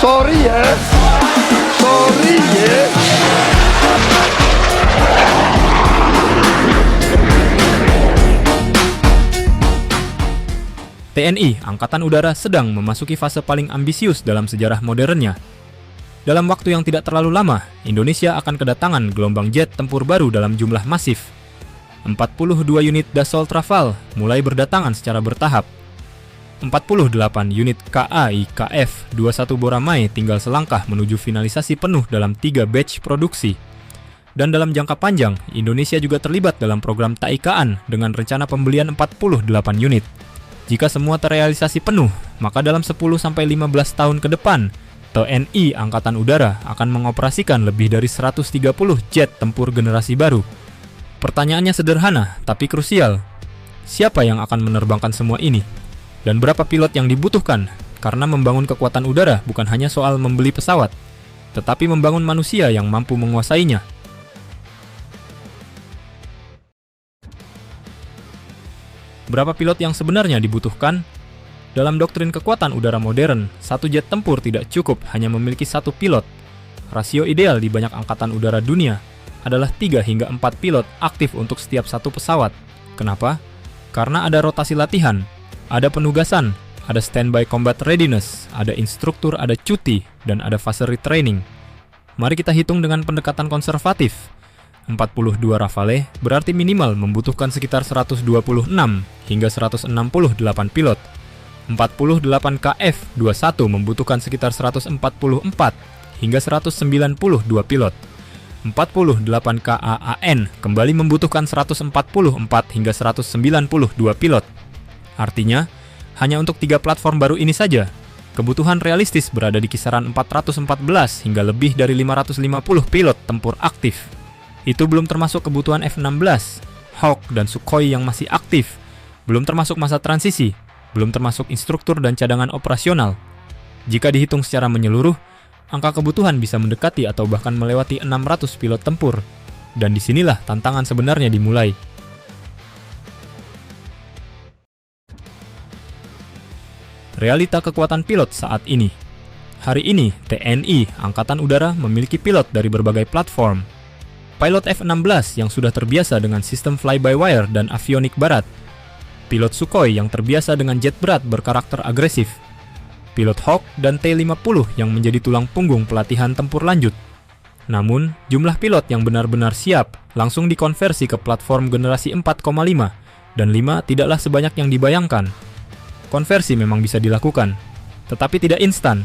Sorry ya. Sorry ya. TNI Angkatan Udara sedang memasuki fase paling ambisius dalam sejarah modernnya. Dalam waktu yang tidak terlalu lama, Indonesia akan kedatangan gelombang jet tempur baru dalam jumlah masif. 42 unit Dassault Rafale mulai berdatangan secara bertahap. 48 unit KAI KF-21 Boramai tinggal selangkah menuju finalisasi penuh dalam 3 batch produksi. Dan dalam jangka panjang, Indonesia juga terlibat dalam program Taikaan dengan rencana pembelian 48 unit. Jika semua terrealisasi penuh, maka dalam 10-15 tahun ke depan, TNI Angkatan Udara akan mengoperasikan lebih dari 130 jet tempur generasi baru. Pertanyaannya sederhana, tapi krusial. Siapa yang akan menerbangkan semua ini? Dan berapa pilot yang dibutuhkan? Karena membangun kekuatan udara bukan hanya soal membeli pesawat, tetapi membangun manusia yang mampu menguasainya. Berapa pilot yang sebenarnya dibutuhkan? Dalam doktrin kekuatan udara modern, satu jet tempur tidak cukup hanya memiliki satu pilot. Rasio ideal di banyak angkatan udara dunia adalah 3 hingga 4 pilot aktif untuk setiap satu pesawat. Kenapa? Karena ada rotasi latihan, ada penugasan, ada standby combat readiness, ada instruktur, ada cuti, dan ada fase retraining. Mari kita hitung dengan pendekatan konservatif. 42 Rafale berarti minimal membutuhkan sekitar 126 hingga 168 pilot. 48 KF-21 membutuhkan sekitar 144 hingga 192 pilot. 48 KAAN kembali membutuhkan 144 hingga 192 pilot. Artinya, hanya untuk 3 platform baru ini saja, kebutuhan realistis berada di kisaran 414 hingga lebih dari 550 pilot tempur aktif. Itu belum termasuk kebutuhan F-16, Hawk, dan Sukhoi yang masih aktif, belum termasuk masa transisi, belum termasuk instruktur dan cadangan operasional. Jika dihitung secara menyeluruh, angka kebutuhan bisa mendekati atau bahkan melewati 600 pilot tempur. Dan disinilah tantangan sebenarnya dimulai. Realita kekuatan pilot saat ini. Hari ini, TNI Angkatan Udara memiliki pilot dari berbagai platform. Pilot F-16 yang sudah terbiasa dengan sistem fly-by-wire dan avionik barat. Pilot Sukhoi yang terbiasa dengan jet berat berkarakter agresif. Pilot Hawk dan T-50 yang menjadi tulang punggung pelatihan tempur lanjut. Namun, jumlah pilot yang benar-benar siap langsung dikonversi ke platform generasi 4,5 dan 5 tidaklah sebanyak yang dibayangkan. Konversi memang bisa dilakukan, tetapi tidak instan.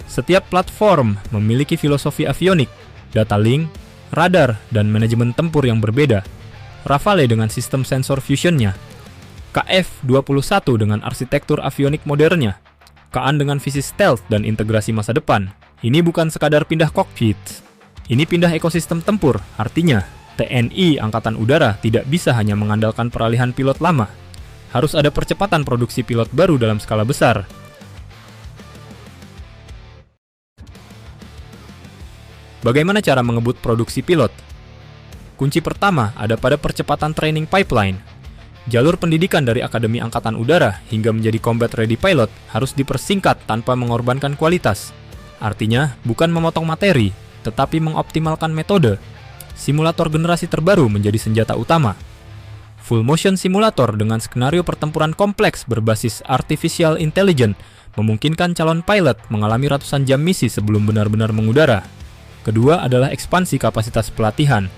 Setiap platform memiliki filosofi avionik, data link, radar, dan manajemen tempur yang berbeda. Rafale dengan sistem sensor fusionnya, KF-21 dengan arsitektur avionik modernnya, KAAN dengan visi stealth dan integrasi masa depan. Ini bukan sekadar pindah kokpit. Ini pindah ekosistem tempur, artinya TNI Angkatan Udara tidak bisa hanya mengandalkan peralihan pilot lama. Harus ada percepatan produksi pilot baru dalam skala besar. Bagaimana cara mengebut produksi pilot? Kunci pertama ada pada percepatan training pipeline. Jalur pendidikan dari Akademi Angkatan Udara hingga menjadi combat ready pilot harus dipersingkat tanpa mengorbankan kualitas. Artinya, bukan memotong materi, tetapi mengoptimalkan metode. Simulator generasi terbaru menjadi senjata utama. Full motion simulator dengan skenario pertempuran kompleks berbasis artificial intelligence memungkinkan calon pilot mengalami ratusan jam misi sebelum benar-benar mengudara. Kedua adalah ekspansi kapasitas pelatihan.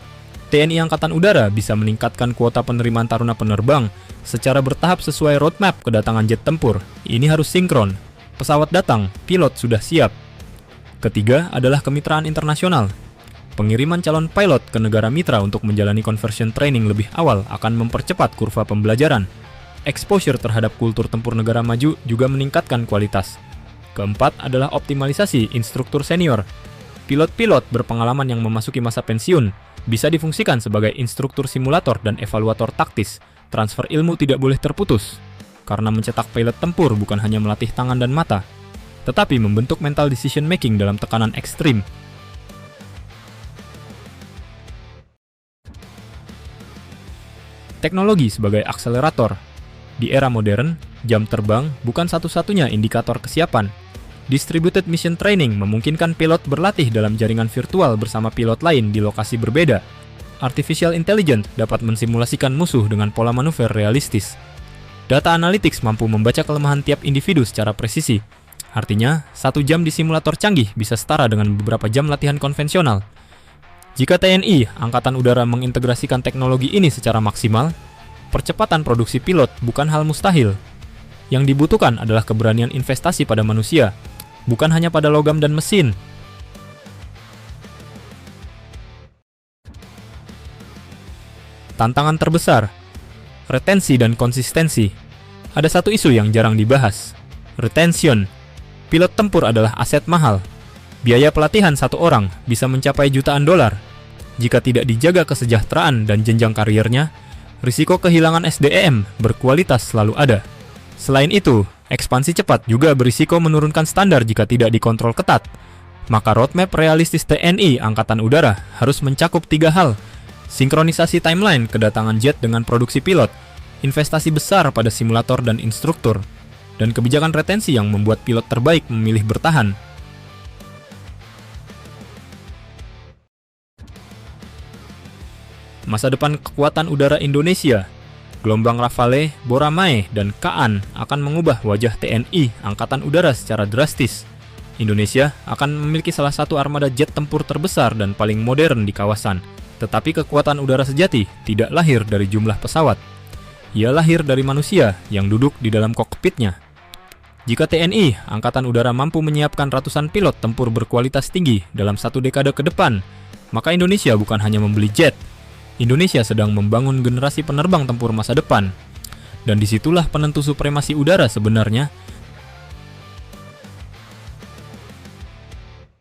TNI Angkatan Udara bisa meningkatkan kuota penerimaan taruna penerbang secara bertahap sesuai roadmap kedatangan jet tempur. Ini harus sinkron. Pesawat datang, pilot sudah siap. Ketiga adalah kemitraan internasional. Pengiriman calon pilot ke negara mitra untuk menjalani conversion training lebih awal akan mempercepat kurva pembelajaran. Exposure terhadap kultur tempur negara maju juga meningkatkan kualitas. Keempat adalah optimalisasi instruktur senior. Pilot-pilot berpengalaman yang memasuki masa pensiun bisa difungsikan sebagai instruktur simulator dan evaluator taktis. Transfer ilmu tidak boleh terputus, karena mencetak pilot tempur bukan hanya melatih tangan dan mata, tetapi membentuk mental decision making dalam tekanan ekstrim. Teknologi sebagai akselerator. Di era modern, jam terbang bukan satu-satunya indikator kesiapan. Distributed Mission Training memungkinkan pilot berlatih dalam jaringan virtual bersama pilot lain di lokasi berbeda. Artificial Intelligence dapat mensimulasikan musuh dengan pola manuver realistis. Data Analytics mampu membaca kelemahan tiap individu secara presisi. Artinya, 1 jam di simulator canggih bisa setara dengan beberapa jam latihan konvensional. Jika TNI, Angkatan Udara mengintegrasikan teknologi ini secara maksimal, percepatan produksi pilot bukan hal mustahil. Yang dibutuhkan adalah keberanian investasi pada manusia, bukan hanya pada logam dan mesin. Tantangan terbesar, retensi dan konsistensi. Ada satu isu yang jarang dibahas, retention. Pilot tempur adalah aset mahal. Biaya pelatihan satu orang bisa mencapai jutaan dolar. Jika tidak dijaga kesejahteraan dan jenjang karirnya, risiko kehilangan SDM berkualitas selalu ada. Selain itu, ekspansi cepat juga berisiko menurunkan standar jika tidak dikontrol ketat. Maka roadmap realistis TNI Angkatan Udara harus mencakup 3 hal. Sinkronisasi timeline kedatangan jet dengan produksi pilot, investasi besar pada simulator dan instruktur, dan kebijakan retensi yang membuat pilot terbaik memilih bertahan. Masa depan kekuatan udara Indonesia, gelombang Rafale, Boramae, dan Kaan akan mengubah wajah TNI Angkatan Udara secara drastis. Indonesia akan memiliki salah satu armada jet tempur terbesar dan paling modern di kawasan. Tetapi kekuatan udara sejati tidak lahir dari jumlah pesawat. Ia lahir dari manusia yang duduk di dalam kokpitnya. Jika TNI Angkatan Udara mampu menyiapkan ratusan pilot tempur berkualitas tinggi dalam 1 dekade ke depan, maka Indonesia bukan hanya membeli jet. Indonesia sedang membangun generasi penerbang tempur masa depan. Dan disitulah penentu supremasi udara sebenarnya